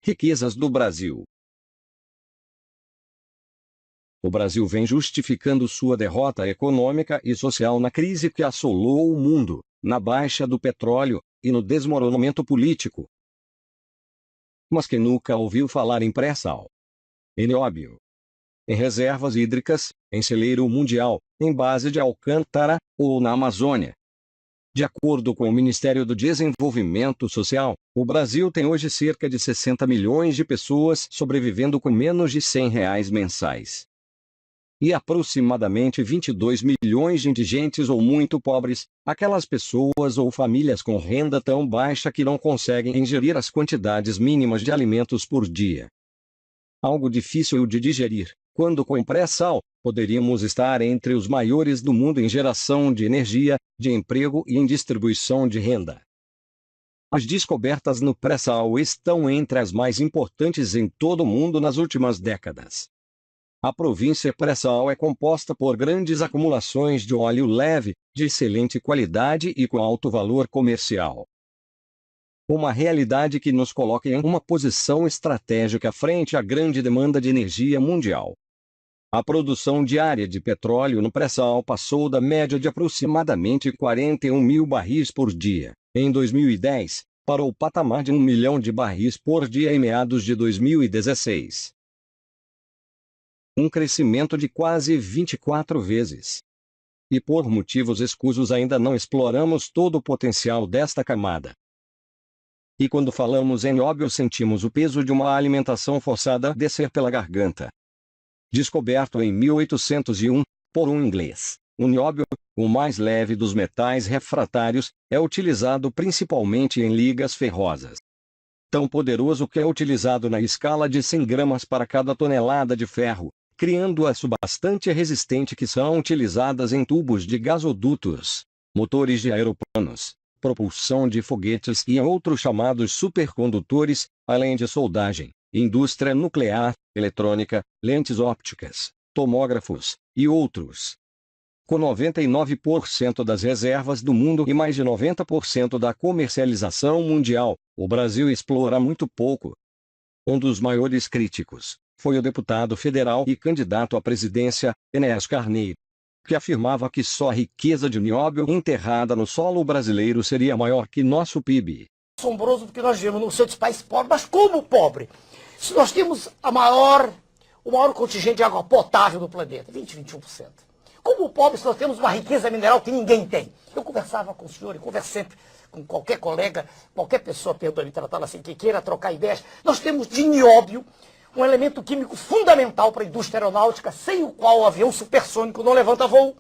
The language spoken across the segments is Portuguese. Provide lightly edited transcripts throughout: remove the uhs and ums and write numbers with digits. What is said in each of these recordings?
Riquezas do Brasil. O Brasil vem justificando sua derrota econômica e social na crise que assolou o mundo, na baixa do petróleo e no desmoronamento político. Mas quem nunca ouviu falar em pré-sal? Em nióbio, em reservas hídricas, em celeiro mundial, em base de Alcântara ou na Amazônia? De acordo com o Ministério do Desenvolvimento Social, o Brasil tem hoje cerca de 60 milhões de pessoas sobrevivendo com menos de R$ 100 mensais. E aproximadamente 22 milhões de indigentes ou muito pobres, aquelas pessoas ou famílias com renda tão baixa que não conseguem ingerir as quantidades mínimas de alimentos por dia. Algo difícil de digerir, quando com pré-sal, poderíamos estar entre os maiores do mundo em geração de energia, de emprego e em distribuição de renda. As descobertas no pré-sal estão entre as mais importantes em todo o mundo nas últimas décadas. A província pré-sal é composta por grandes acumulações de óleo leve, de excelente qualidade e com alto valor comercial. Uma realidade que nos coloca em uma posição estratégica frente à grande demanda de energia mundial. A produção diária de petróleo no pré-sal passou da média de aproximadamente 41 mil barris por dia, em 2010, para o patamar de 1 milhão de barris por dia em meados de 2016. Um crescimento de quase 24 vezes. E por motivos escusos ainda não exploramos todo o potencial desta camada. E quando falamos em nióbio sentimos o peso de uma alimentação forçada descer pela garganta. Descoberto em 1801, por um inglês, o nióbio, o mais leve dos metais refratários, é utilizado principalmente em ligas ferrosas. Tão poderoso que é utilizado na escala de 100 gramas para cada tonelada de ferro, criando aço bastante resistente que são utilizadas em tubos de gasodutos, motores de aeroplanos, propulsão de foguetes e outros chamados supercondutores, além de soldagem, indústria nuclear, eletrônica, lentes ópticas, tomógrafos, e outros. Com 99% das reservas do mundo e mais de 90% da comercialização mundial, o Brasil explora muito pouco. Um dos maiores críticos foi o deputado federal e candidato à presidência, Enéas Carneiro, que afirmava que só a riqueza de nióbio enterrada no solo brasileiro seria maior que nosso PIB. Assombroso porque nós vivemos num centro de país pobre, mas como pobre? Se nós temos o maior contingente de água potável do planeta, 21%. Como pobre se nós temos uma riqueza mineral que ninguém tem? Eu conversava com o senhor e converso sempre com qualquer colega, qualquer pessoa, perdoe-me tratá-la assim, que queira trocar ideias. Nós temos de nióbio um elemento químico fundamental para a indústria aeronáutica, sem o qual o avião supersônico não levanta voo.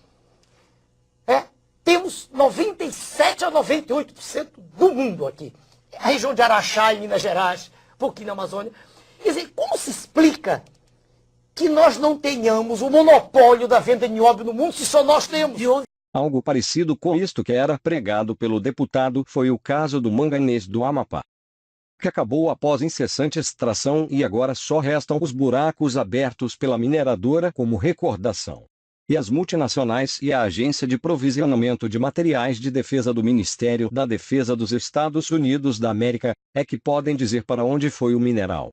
Temos 97% a 98% do mundo aqui. A região de Araxá, em Minas Gerais, um pouquinho na Amazônia. Quer dizer, como se explica que nós não tenhamos o monopólio da venda de nióbio no mundo, se só nós temos? Algo parecido com isto que era pregado pelo deputado foi o caso do manganês do Amapá, que acabou após incessante extração e agora só restam os buracos abertos pela mineradora como recordação. E as multinacionais e a Agência de Provisionamento de Materiais de Defesa do Ministério da Defesa dos Estados Unidos da América é que podem dizer para onde foi o mineral.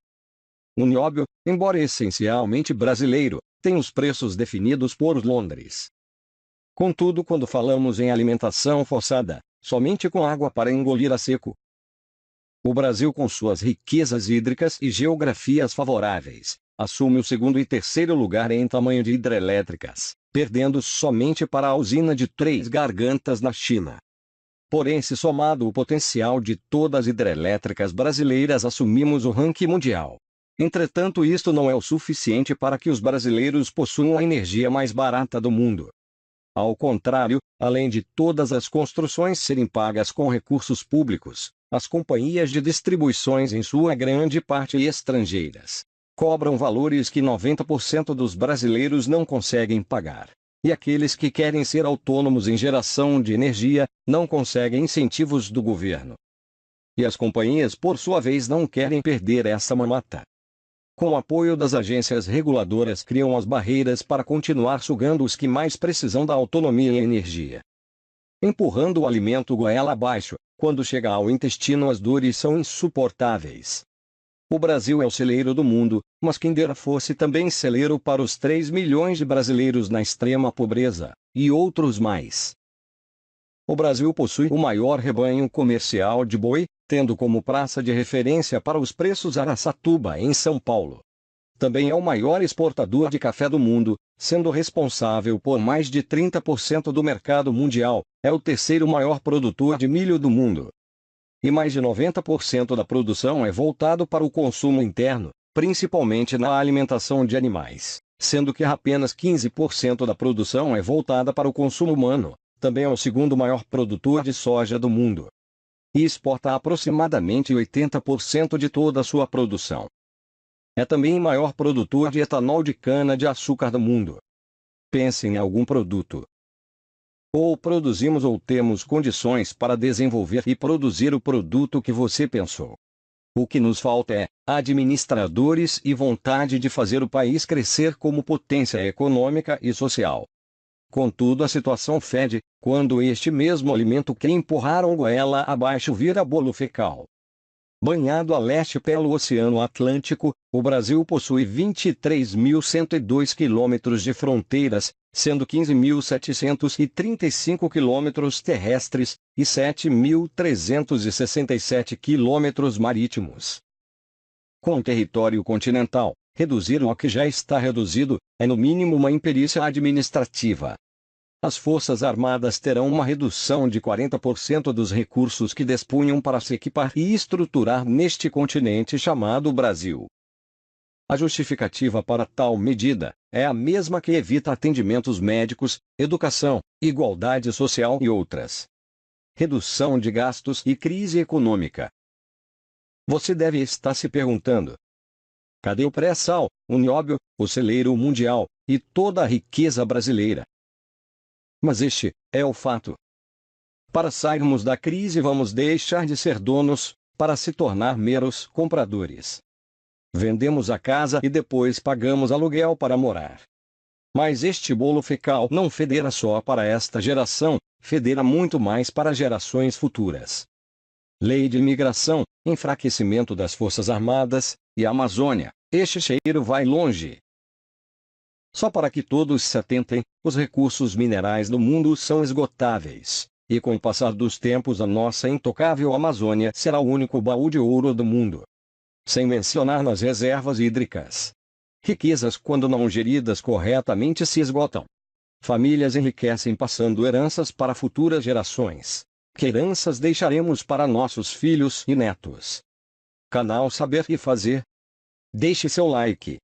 O nióbio, embora essencialmente brasileiro, tem os preços definidos por Londres. Contudo, quando falamos em alimentação forçada, somente com água para engolir a seco, o Brasil, com suas riquezas hídricas e geografias favoráveis, assume o segundo e terceiro lugar em tamanho de hidrelétricas, perdendo somente para a usina de Três Gargantas na China. Porém, se somado o potencial de todas as hidrelétricas brasileiras, assumimos o ranking mundial. Entretanto, isto não é o suficiente para que os brasileiros possuam a energia mais barata do mundo. Ao contrário, além de todas as construções serem pagas com recursos públicos, as companhias de distribuições, em sua grande parte estrangeiras, cobram valores que 90% dos brasileiros não conseguem pagar. E aqueles que querem ser autônomos em geração de energia, não conseguem incentivos do governo. E as companhias, por sua vez, não querem perder essa mamata. Com o apoio das agências reguladoras, criam as barreiras para continuar sugando os que mais precisam da autonomia em energia. Empurrando o alimento goela abaixo, quando chega ao intestino as dores são insuportáveis. O Brasil é o celeiro do mundo, mas quem dera fosse também celeiro para os 3 milhões de brasileiros na extrema pobreza, e outros mais. O Brasil possui o maior rebanho comercial de boi, tendo como praça de referência para os preços Araçatuba, em São Paulo. Também é o maior exportador de café do mundo, sendo responsável por mais de 30% do mercado mundial, é o terceiro maior produtor de milho do mundo. E mais de 90% da produção é voltado para o consumo interno, principalmente na alimentação de animais, sendo que apenas 15% da produção é voltada para o consumo humano. Também é o segundo maior produtor de soja do mundo. E exporta aproximadamente 80% de toda a sua produção. É também o maior produtor de etanol de cana-de-açúcar do mundo. Pense em algum produto. Ou produzimos ou temos condições para desenvolver e produzir o produto que você pensou. O que nos falta é administradores e vontade de fazer o país crescer como potência econômica e social. Contudo, a situação fede, quando este mesmo alimento que empurraram goela abaixo vira bolo fecal. Banhado a leste pelo Oceano Atlântico, o Brasil possui 23.102 quilômetros de fronteiras, sendo 15.735 quilômetros terrestres e 7.367 quilômetros marítimos. Com o território continental, reduzir o que já está reduzido é no mínimo uma imperícia administrativa. As Forças Armadas terão uma redução de 40% dos recursos que dispunham para se equipar e estruturar neste continente chamado Brasil. A justificativa para tal medida é a mesma que evita atendimentos médicos, educação, igualdade social e outras. Redução de gastos e crise econômica. Você deve estar se perguntando: cadê o pré-sal, o nióbio, o celeiro mundial, e toda a riqueza brasileira? Mas este é o fato. Para sairmos da crise vamos deixar de ser donos, para se tornar meros compradores. Vendemos a casa e depois pagamos aluguel para morar. Mas este bolo fecal não federá só para esta geração, federá muito mais para gerações futuras. Lei de imigração, enfraquecimento das Forças Armadas, e Amazônia, este cheiro vai longe. Só para que todos se atentem, os recursos minerais do mundo são esgotáveis, e com o passar dos tempos a nossa intocável Amazônia será o único baú de ouro do mundo. Sem mencionar nas reservas hídricas. Riquezas quando não geridas corretamente se esgotam. Famílias enriquecem passando heranças para futuras gerações. Que heranças deixaremos para nossos filhos e netos? Canal Saber e Fazer. Deixe seu like.